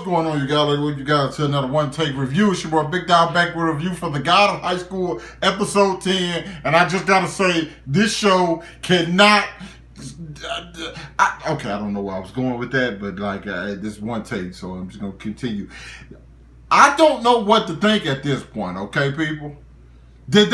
going on, you guys? What you got to another one take review? It's your boy Big Dog back with a review for The God of High School, episode 10. And I just gotta say, this show cannot. Okay, I don't know where I was going with that, but like this one take, so I'm just gonna continue. I don't know what to think at this point. Okay, people, they're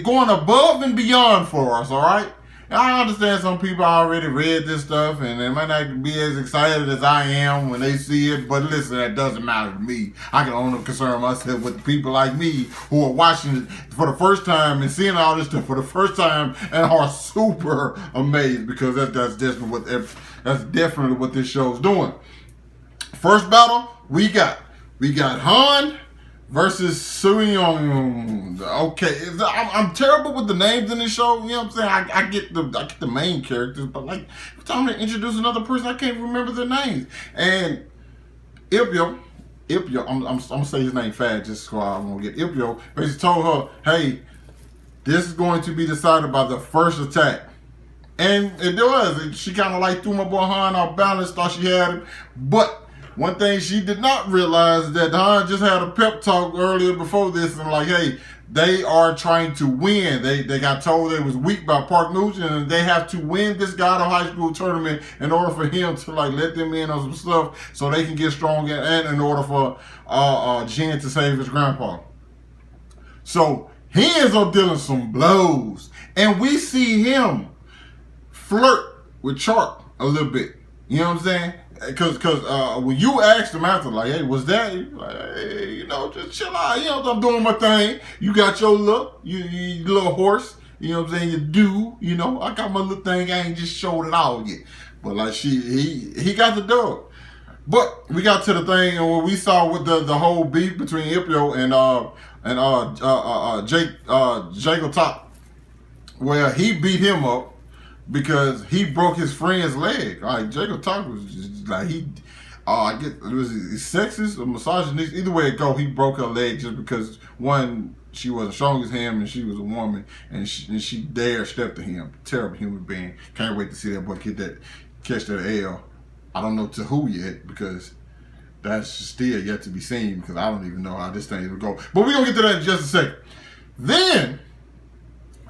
going above and beyond for us. All right. I understand some people already read this stuff and they might not be as excited as I am when they see it, but listen, that doesn't matter to me. I can only concern myself with the people like me who are watching it for the first time and seeing all this stuff for the first time and are super amazed because that's definitely what this show's doing. First battle we got Han versus Seungyeon. Okay, I'm terrible with the names in this show. You know what I'm saying? I get the main characters, but like every time they introduce another person, I can't remember their names. And Ilpyo, I'm gonna say his name fast just so I won't get Ilpyo. Basically told her, hey, this is going to be decided by the first attack. And it was. She kind of like threw my boy Han off balance, thought she had him, but one thing she did not realize is that Han just had a pep talk earlier before this and like, hey, they are trying to win. They got told they was weak by Park Nugent and they have to win this God of High School tournament in order for him to like let them in on some stuff so they can get strong and in order for Jin to save his grandpa. So he ends up dealing some blows and we see him flirt with Chark a little bit. You know what I'm saying? Because when you asked him after, like, hey, was that? Like, hey, you know, just chill out. You know, I'm doing my thing. You got your look, you little horse. You know what I'm saying? You do. You know, I got my little thing. I ain't just showed it out yet. But like, he got the dub. But we got to the thing and what we saw with the whole beef between Ilpyo and Jegal, where he beat him up because he broke his friend's leg. Like Jegal was just like I guess it was sexist or misogynist. Either way it go, he broke her leg just because one, she wasn't strong as him and she was a woman and she dared step to him. Terrible human being. Can't wait to see that boy catch that L. I don't know to who yet because that's still yet to be seen because I don't even know how this thing will go. But we're gonna get to that in just a second. Then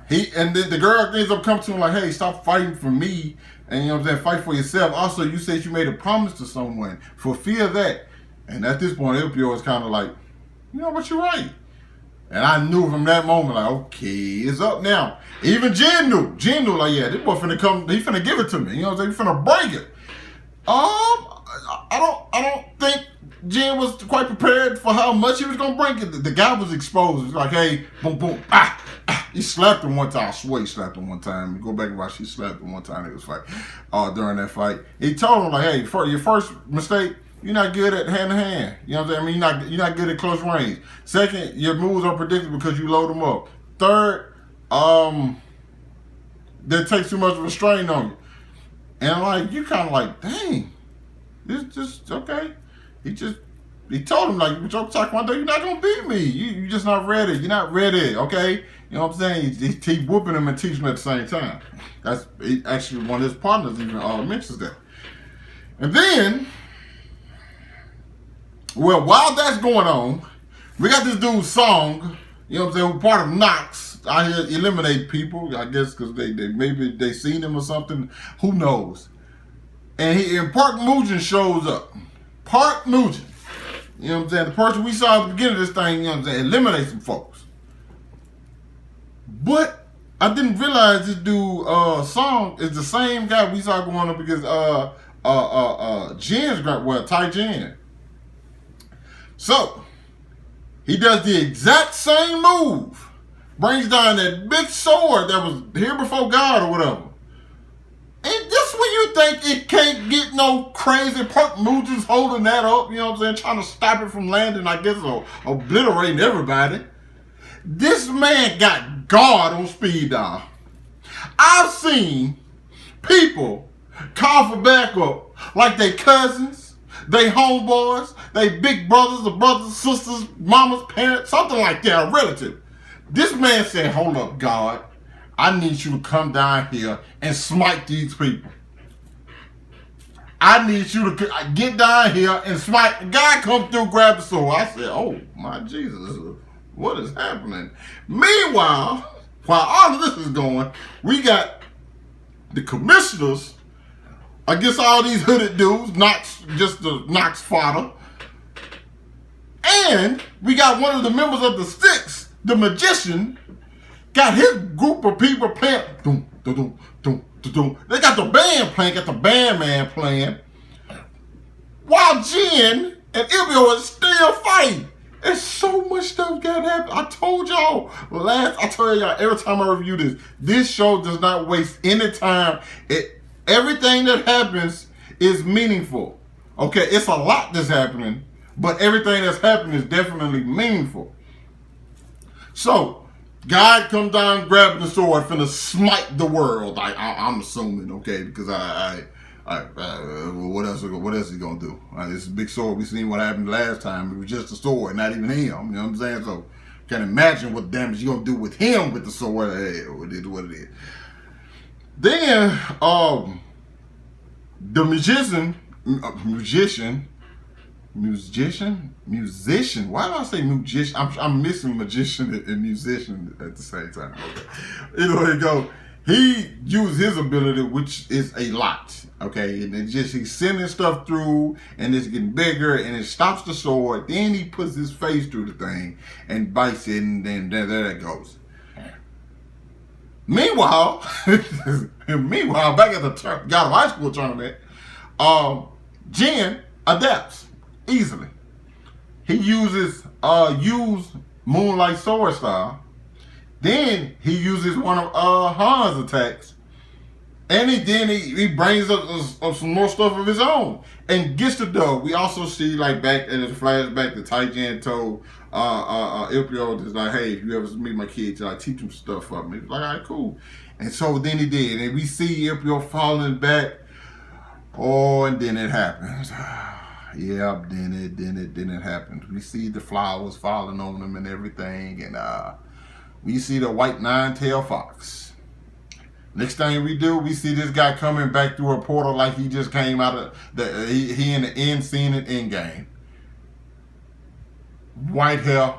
the girl ends up coming to him like, hey, stop fighting for me. And you know what I'm saying? Fight for yourself. Also, you said you made a promise to someone. Fulfill that. And at this point, Ilpyo is kind of like, you know what, you're right. And I knew from that moment, like, okay, it's up now. Even Jin knew. Like, yeah, this boy finna come, he finna give it to me. You know what I'm saying? He finna break it. I don't think Jin was quite prepared for how much he was gonna break it. The guy was exposed. It was like, hey, boom, boom, he slapped him one time. I swear he slapped him one time. Go back and watch. He slapped him one time. It was fight. During that fight, he told him like, "Hey, for your first mistake, you're not good at hand to hand. You know what I'm saying? I mean, you're not good at close range. Second, your moves are predictable because you load them up. Third, that takes too much of a strain on you. And like, you kind of like, dang, this just okay. He told him, like, Taekwondo, you're not going to beat me. You're just not ready. You're not ready, okay? You know what I'm saying? He's whooping him and teaching him at the same time. Actually, one of his partners even mentions that. And then, well, while that's going on, we got this dude, Seungah, you know what I'm saying, who's part of Knox, out here eliminate people, I guess, because maybe they seen him or something. Who knows? And Park Nugent shows up. Park Nugent. You know what I'm saying? The person we saw at the beginning of this thing, you know what I'm saying, eliminate some folks. But I didn't realize this dude, Seungah, is the same guy we saw going up because Jin's Taiejin. So, he does the exact same move. Brings down that big sword that was here before God or whatever. And this when you think it can't get no crazy. Park Nugent's holding that up, you know what I'm saying, trying to stop it from landing, I guess, or obliterating everybody. This man got God on speed dial. I've seen people call for backup like they cousins, they homeboys, they big brothers or brothers, sisters, mamas, parents, something like that, a relative. This man said, hold up, God. I need you to come down here and smite these people. I need you to get down here and smite. The guy come through, grab the sword. I said, oh, my Jesus, what is happening? Meanwhile, while all of this is going, we got the commissioners against all these hooded dudes, not just the Knox fodder. And we got one of the members of the Sticks, the magician, got his group of people playing. Doom, doom, doom, doom, doom. They got the band playing, got the band man playing, while Jin and Ilpyo is still fighting. There's so much stuff got happen. I told y'all every time I review this show does not waste any time. Everything that happens is meaningful. Okay, it's a lot that's happening, but everything that's happening is definitely meaningful. So, God come down grabbing the sword, finna smite the world. I'm assuming, okay, because what else is he gonna do? This is a big sword. We seen what happened last time. It was just a sword, not even him. You know what I'm saying? So, can't imagine what damage you gonna do with him with the sword. Hey, it is what it is. Then, the musician. Why do I say musician? I'm missing magician and musician at the same time. Okay. Anyway, go. He used his ability, which is a lot. Okay, and it just he's sending stuff through, and it's getting bigger, and it stops the sword. Then he puts his face through the thing and bites it, and then there it goes. Meanwhile, back at the God of High School tournament, Jin adapts easily. He uses Moonlight Sword Style. Then he uses one of Han's attacks. And he brings up some more stuff of his own and gets the dub. We also see like back in the flashback, the Taiejin told Ilpyo just like, hey, if you ever meet my kids, I teach them stuff up. And he was like, all right, cool. And so then he did. And we see Ilpyo falling back. Oh, and then it happens. Yeah, then it happens. We see the flowers falling on them and everything, and we see the white nine-tailed fox. Next thing we do, we see this guy coming back through a portal like he just came out of he in the end scene in Endgame. White hair,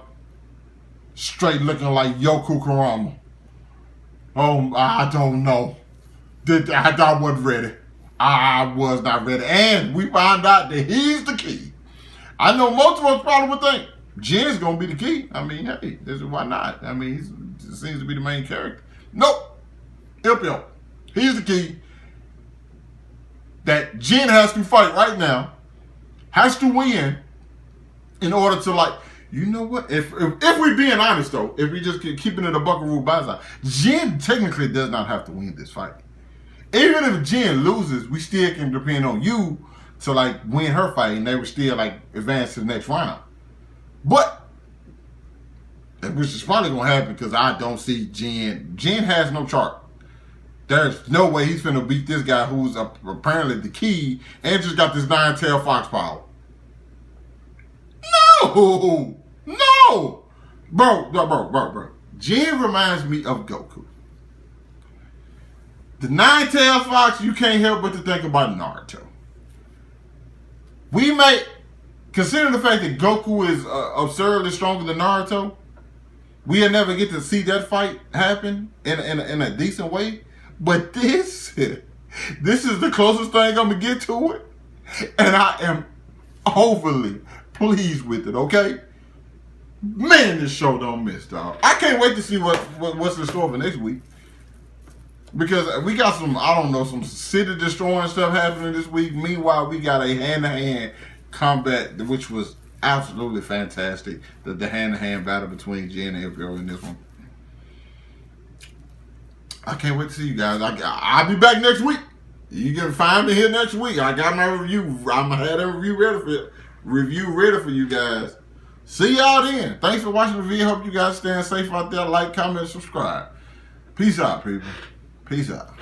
straight looking like Yoku Kurama. Oh, I don't know. I wasn't ready. I was not ready. And we found out that he's the key. I know most of us probably would think Jin's going to be the key. I mean, hey, why not? I mean, he seems to be the main character. Nope. Ilpyo. He's the key that Jin has to fight right now, has to win in order to, like, you know what? If we're being honest, though, if we just keeping it a Buckaroo Banzai, Jin technically does not have to win this fight. Even if Jin loses, we still can depend on you to like win her fight, and they would still like advance to the next round. But which is probably gonna happen because I don't see Jin. Jin has no chart. There's no way he's gonna beat this guy who's apparently the key and just got this nine-tailed fox power. No, bro. Jin reminds me of Goku. The nine-tailed fox, you can't help but to think about Naruto. We may, considering the fact that Goku is absurdly stronger than Naruto, we'll never get to see that fight happen in a decent way. But this is the closest thing I'm going to get to it. And I am overly pleased with it, okay? Man, this show don't miss, dog. I can't wait to see what's in store for next week. Because we got some city destroying stuff happening this week. Meanwhile, we got a hand-to-hand combat, which was absolutely fantastic. The hand-to-hand battle between Jin and Ilpyo in this one. I can't wait to see you guys. I'll be back next week. You can find me here next week. I got my review. I'm gonna have that review ready for you guys. See y'all then. Thanks for watching the video. Hope you guys staying safe out there. Like, comment, subscribe. Peace out, people. Peace out.